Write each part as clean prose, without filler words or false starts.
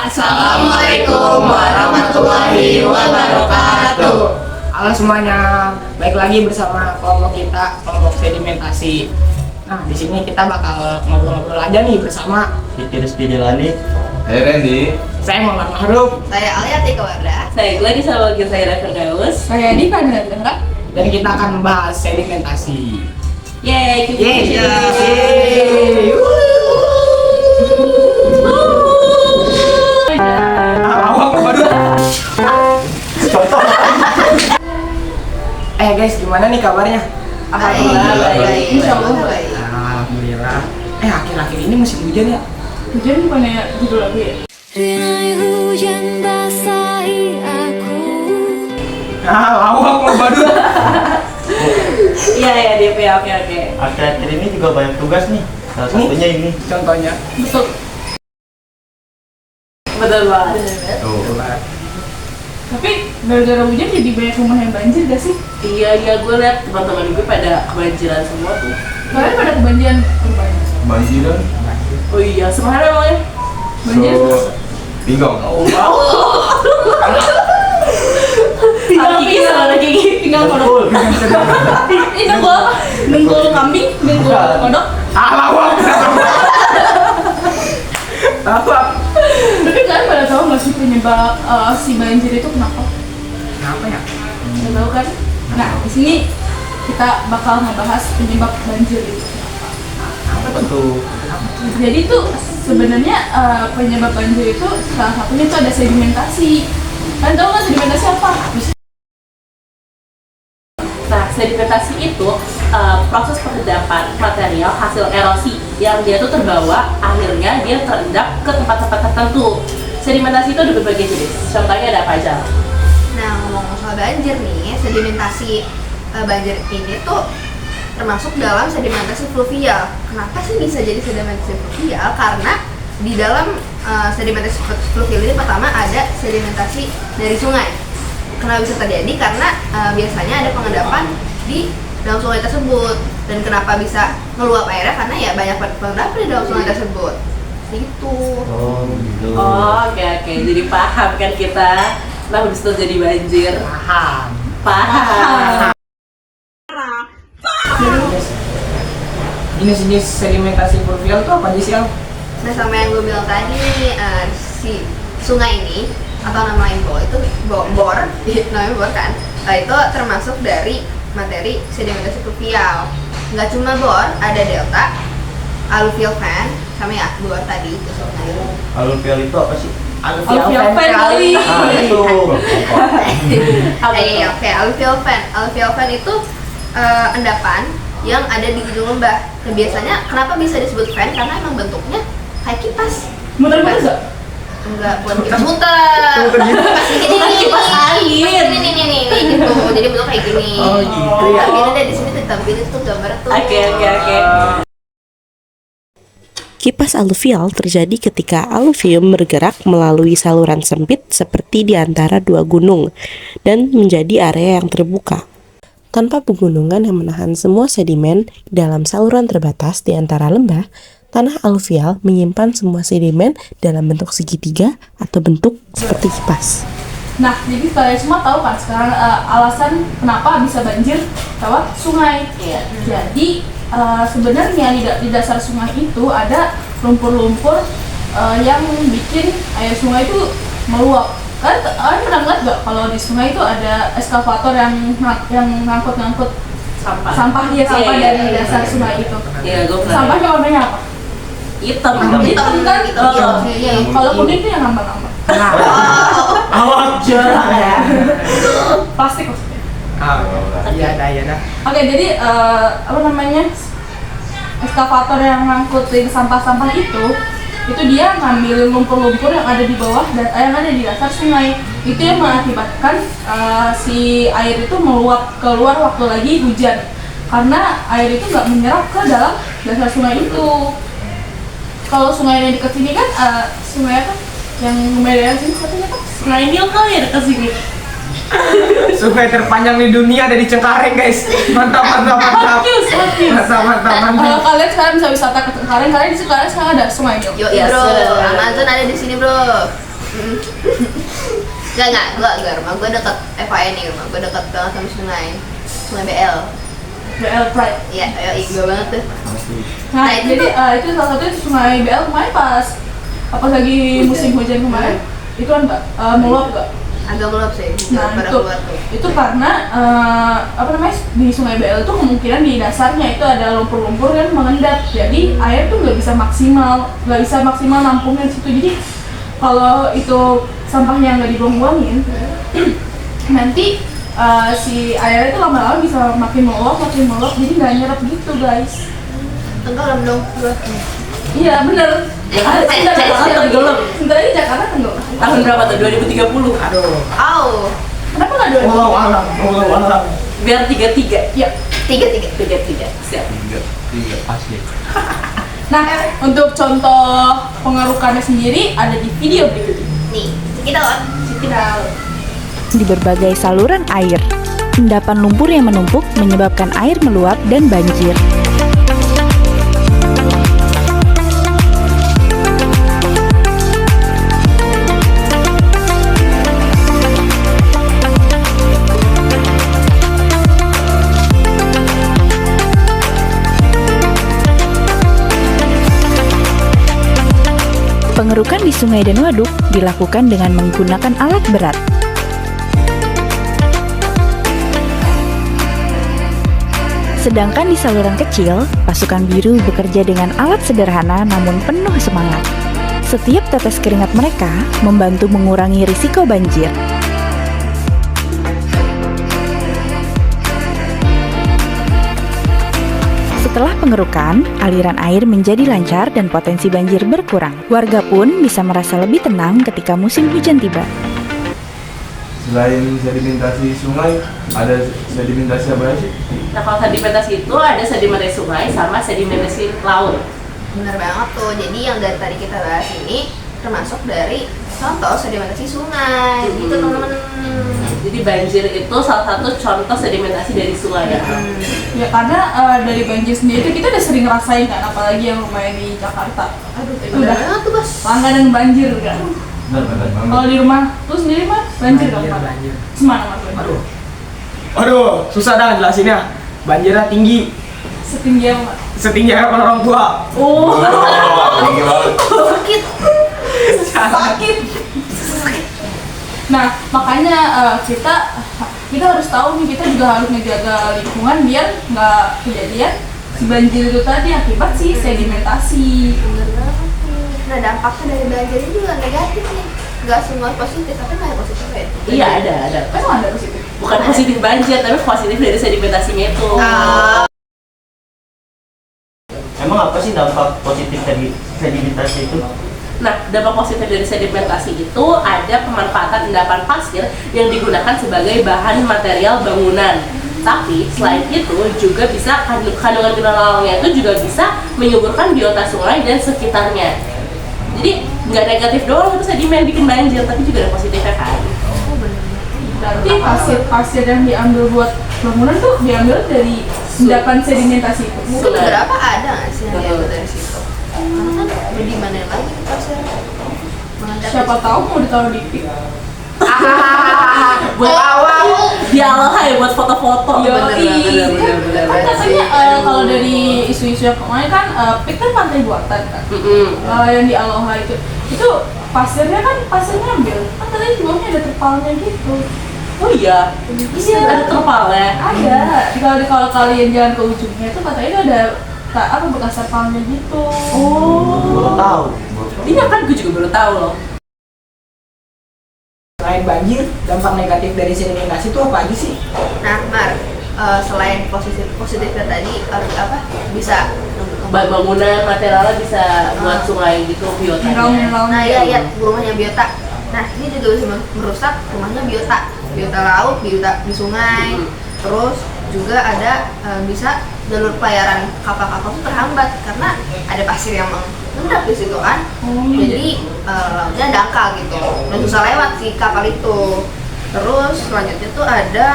Assalamualaikum warahmatullahi wabarakatuh. Halo semuanya, baik lagi bersama kelompok kita, kelompok sedimentasi. Nah, di sini kita bakal ngobrol-ngobrol aja nih bersama Rizky Delani. Hey Randy. saya Muhammad Mahruf Saya Aliati Kawarda. Saya lagi sama wakil saya Rafa Daus. Saya Diva Dengar. dan kita akan membahas sedimentasi. Yeay, Yeay. Guys, gimana nih kabarnya? Alhamdulillah baik. Insyaallah baik. Alhamdulillah. Akhir-akhir ini musim hujan ya? Hujan bukannya judul lagu ya? Rinai hujan basahi aku. Lawak lo badut. Iya ya DP, oke. Akhir-akhir ini juga banyak tugas nih. Salah satunya ini. Contohnya. Betul banget. Tapi gara-gara hujan jadi banyak rumah yang banjir gak sih? Iya, gue liat teman-teman gue pada kebanjiran semua tuh. Kalian pada kebanjiran rumahnya? Banjiran. Oh iya, semana emangnya? Banjir? Pinggang. Tinggal gigi sama anak gigi. Tinggal kodok. Ini nunggol, nunggol kambing, nunggol kodok. Lawak. Lawak. Tapi kalian pada tahu nggak sih penyebab si banjir itu kenapa? Kenapa ya? Nggak tahu kan? Nah, di sini kita bakal membahas penyebab banjir itu. Apa tuh? Jadi tuh sebenarnya penyebab banjir itu salah satunya itu ada sedimentasi. Kalian tahu nggak sedimentasi apa? Nah, sedimentasi itu proses pengendapan material hasil erosi yang dia tuh terbawa, akhirnya dia terendap ke tempat-tempat tertentu. Sedimentasi itu ada berbagai jenis. Contohnya ada apa aja? Nah, ngomong soal banjir nih, sedimentasi banjir ini tuh termasuk dalam sedimentasi fluvial. Kenapa sih bisa jadi sedimentasi fluvial? Karena di dalam sedimentasi fluvial ini pertama ada sedimentasi dari sungai. Kenapa bisa terjadi? Karena biasanya ada pengendapan di dalam sungai tersebut. Dan kenapa bisa ngeluap airnya? Karena ya banyak pengendapan di dalam sungai tersebut. Gitu. Oh, gitu. Oh, oke. Jadi paham kan kita. Nah, habis itu jadi banjir. Paham. Jenis-jenis sedimentasi fluvial itu apa aja sih, Al? Nah, sama yang gue bilang tadi nih, si sungai ini atau nama lain itu bor, namanya bor kan, itu termasuk dari materi sedimentasi fluvial. Nggak cuma bor, ada delta, alluvial fan, sama ya bor tadi itu sungai. Aluvial itu apa sih? Alluvial fan kali. Itu. Oke, alluvial fan itu endapan yang ada di ujung lembah. Dan biasanya kenapa bisa disebut fan? Karena emang bentuknya kayak kipas. Muter-muter nggak? Enggak, bukan kipas muter. Kipas gini nih, kipas air. Nih gitu. Jadi bentuk kayak gini. Oh, gitu ya. Gini deh di sini tuh ditampilin tuh gambar tuh. Oke. Kipas aluvial terjadi ketika aluvium bergerak melalui saluran sempit seperti di antara dua gunung dan menjadi area yang terbuka. Tanpa pegunungan yang menahan semua sedimen dalam saluran terbatas di antara lembah, tanah aluvial menyimpan semua sedimen dalam bentuk segitiga atau bentuk seperti kipas. Nah, jadi kalian semua tahu kan sekarang alasan kenapa bisa banjir lewat sungai. Iya. Jadi sebenarnya di dasar sungai itu ada lumpur-lumpur yang bikin air sungai itu meluap. Kalian pernah ngeliat gak kalau di sungai itu ada eskavator yang ngangkut sampah Iya, dari dasar sungai itu. Iya, gue pernah. Sampahnya warnanya apa? Hitam Hitam kan? Iya. Kalau kuning itu yang ngambang-ngambang. Awak jarang ya. Plastik maksudnya. Iya dah. Oke, jadi eskavator yang ngangkutin sampah-sampah itu dia ngambil lumpur-lumpur yang ada di bawah dan yang ada di dasar sungai. Itu yang mengakibatkan si air itu meluap keluar waktu lagi hujan. Karena air itu nggak menyerap ke dalam dasar sungai itu. Kalau sungai yang dekat sini kan sungai apa? Yang lumayan sini katanya apa? Sungai Nil kali ya dekat sini. Sungai terpanjang di dunia ada di Cengkareng guys. Mantap mantap mantap. Mantap mantap mantap. Kalian sekarang bisa wisata ke Cengkareng, kalian di Cengkareng sekarang ada sungai Mil. Yo Yes, bro, bener. Amazon ada di sini bro. Enggak, rumah gue deket FYI nih, rumah gue deket banget sama sungai BL. BL Pride. Iya, gue banget tuh. Nah, Nah, itu jadi itu salah satunya sungai BL kemarin pas lagi musim hujan kemarin, itu kan meluap nggak? Agak meluap sih, Nah pada itu, keluar tuh. itu karena di sungai BL itu kemungkinan di dasarnya itu ada lumpur-lumpur yang mengendap, jadi air tuh nggak bisa maksimal nampungnya di situ. Jadi kalau itu sampahnya nggak dibuang-buangin, nanti si airnya itu lama-lama bisa makin meluap, jadi nggak nyerap gitu guys. Tenggelam dong gue. Iya bener. Tenggelam. Sebentar lagi Jakarta tenggelam. Tahun berapa tuh? 2030. Aduh. Au, Kenapa nggak dua? Walau alam, walau alam. Biar 33. Ya. 3. 33. Siap. Tiga asli. Nah, untuk contoh pengerukannya sendiri ada di video berikut ini. Nih, kita lihat. Di berbagai saluran air, endapan lumpur yang menumpuk menyebabkan air meluap dan banjir. Pengerukan di sungai dan waduk dilakukan dengan menggunakan alat berat. Sedangkan di saluran kecil, pasukan biru bekerja dengan alat sederhana namun penuh semangat. Setiap tetes keringat mereka membantu mengurangi risiko banjir. Setelah pengerukan, aliran air menjadi lancar dan potensi banjir berkurang. Warga pun bisa merasa lebih tenang ketika musim hujan tiba. Selain sedimentasi sungai, ada sedimentasi apa lagi sih? Nah, kalau sedimentasi itu ada sedimentasi sungai sama sedimentasi laut. Bener banget tuh. Jadi yang dari tadi kita bahas ini termasuk dari contoh sedimentasi sungai. Gitu teman-teman. Jadi banjir itu salah satu contoh sedimentasi dari sungai ya. Ya karena dari banjir sendiri itu kita udah sering ngerasain kan, apalagi yang rumahnya di Jakarta. Aduh, itu Bener udah banget tuh bos. langganan banjir kan. Benar banget. Kalau di rumah tuh sendiri mah banjir dong Pak. Banjir. Semana mas banjir? Aduh. Aduh, susah dah jelasinnya. Banjirnya tinggi, Setinggi apa Pak? setinggi harapan orang tua. Oh, Tinggi banget. Sakit. sakit. Nah makanya kita harus tahu nih, kita juga harus ngejaga lingkungan biar nggak kejadian si banjir itu tadi akibat si sedimentasi. Bener banget tuh. Nah dampaknya dari banjir ini juga negatif nih. Gak semua positif, tapi nggak positif ya. Iya ada. Emang ada positif? Bukan positif banjir, tapi positif dari sedimentasinya itu. Emang apa sih dampak positif dari sedimentasi itu? Nah, dampak positif dari sedimentasi itu ada pemanfaatan endapan pasir yang digunakan sebagai bahan material bangunan. Tapi selain itu juga bisa kandungan mineralnya itu juga bisa menyuburkan biota sungai dan sekitarnya. Jadi nggak negatif doang itu sedimen bikin banjir, tapi juga ada positifnya kan. Berarti pasir yang diambil buat bangunan tuh diambil dari endapan sedimentasi itu. Mungkin beberapa ada nggak sih yang diambil dari situ? Karena kan di mana lagi pasir? Siapa tahu mau ditaruh di pik. Buat awal dialah ya buat foto-foto. Bener. Kan katanya Aduh. kalau dari isu-isu yang kemarin kan pik kan pantai buatan kan. Yang di Aloha itu pasirnya ambil. Kan katanya di bawahnya ada terpalnya gitu. Oh iya, ada terpalnya. Ada. Kalau kalian jalan ke ujungnya itu katanya itu ada bekas terpalnya gitu. Baru tahu. Iya kan, gue juga baru tahu loh. Selain banjir, dampak negatif dari sedimentasi itu apa aja sih? Nah, Mar, selain positifnya tadi bisa Bangunan materialnya bisa buat sungai gitu, biotanya. Mineral-mineral. Nah iya rumahnya biota. Nah ini juga bisa merusak rumahnya biota laut, biota di sungai. Terus juga ada bisa jalur pelayaran kapal-kapal itu terhambat karena ada pasir yang mengendap di situ kan. Jadi lautnya dangkal gitu dan susah lewat si kapal itu. Terus selanjutnya tuh ada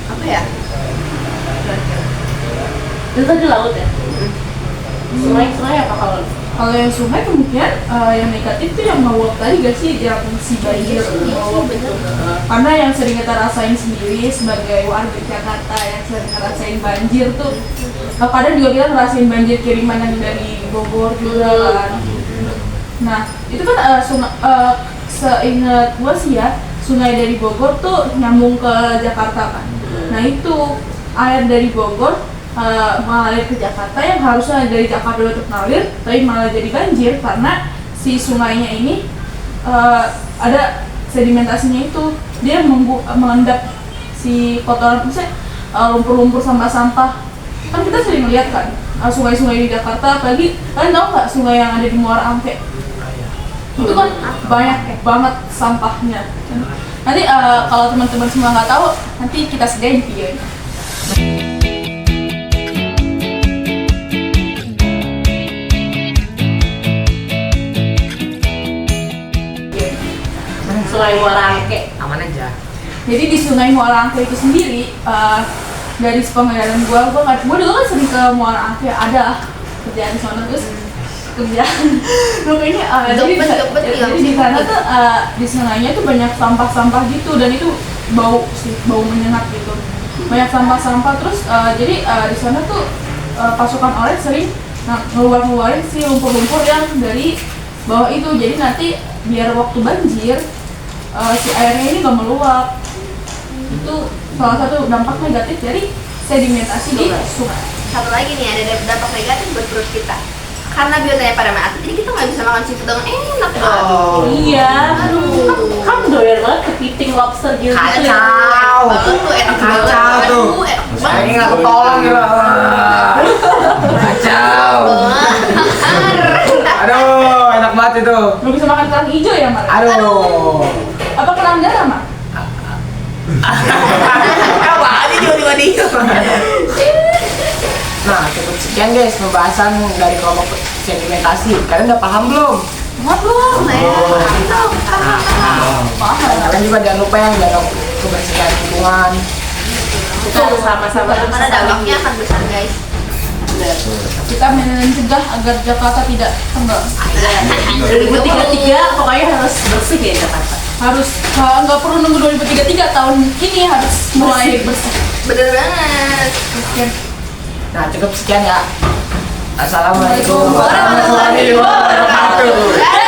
apa ya? Itu tadi laut ya. Sungai apa kalau? Kalau yang sungai kemungkinan yang negatif tuh yang meluap tadi gak sih, yang si banjir meluap itu. Karena yang sering kita rasain sendiri sebagai warga Jakarta yang sering ngerasain banjir tuh, kadang juga kita ngerasain banjir kiriman yang dari Bogor juga kan. Nah itu kan seingat gua sih ya, sungai dari Bogor tuh nyambung ke Jakarta kan. Nah itu air dari Bogor mengalir ke Jakarta yang harusnya dari Jakarta untuk mengalir, tapi malah jadi banjir karena si sungainya ini ada sedimentasinya itu, dia mengendap si kotoran, misalnya lumpur-lumpur sampah-sampah. Kan kita sering lihat kan sungai-sungai di Jakarta, apalagi kalian tahu nggak sungai yang ada di Muara Angke? Itu kan banyak banget sampahnya. Nanti kalau teman-teman semua nggak tahu, nanti kita sediain videonya. Sungai Muara Angke. Aman aja. Jadi di Sungai Muara Angke itu sendiri, dari sepengetahuan gue dulu kan sering ke Muara Angke, ada kerjaan di sana, terus kerjaan pokoknya jadi di sana tuh di sungainya tuh banyak sampah-sampah gitu, dan itu bau menyengat gitu, banyak sampah-sampah. Terus jadi di sana tuh pasukan oranye sering ngeluarin si lumpur-lumpur yang dari bawah itu, jadi nanti biar waktu banjir si airnya ini gak meluap. Itu salah satu dampak negatif dari sedimentasi di sungai. Satu lagi nih, ada dampak negatif buat perut kita. Karena biotanya pada mati, jadi kita nggak bisa makan seafood dengan enak dong. Iya. Kan doyan banget kepiting lobster gitu. Kacau. Banget tuh, enak Kacau banget. tuh. Enak Ini banget. nggak ketolong ya. Kacau. Aduh, enak banget itu. Lo bisa makan kerang hijau ya, Mar? Aduh. Apa kerang darah, Mar? Apa aja tiba-tiba dia. Nah, cukup sekian guys pembahasan dari kelompok sedimentasi. Kalian udah paham belum? Belum. Paham. Kalian juga jangan lupa yang jaga kebersihan lingkungan. Kita bersama-sama Karena dampaknya akan besar guys. Kita mencegah agar Jakarta tidak tenggelam. 2033 pokoknya harus bersih ya Jakarta. Harus nggak perlu nunggu 2033, tahun ini harus mulai bersih. Bener banget. Nah, cukup sekian ya. Assalamualaikum warahmatullahi wabarakatuh.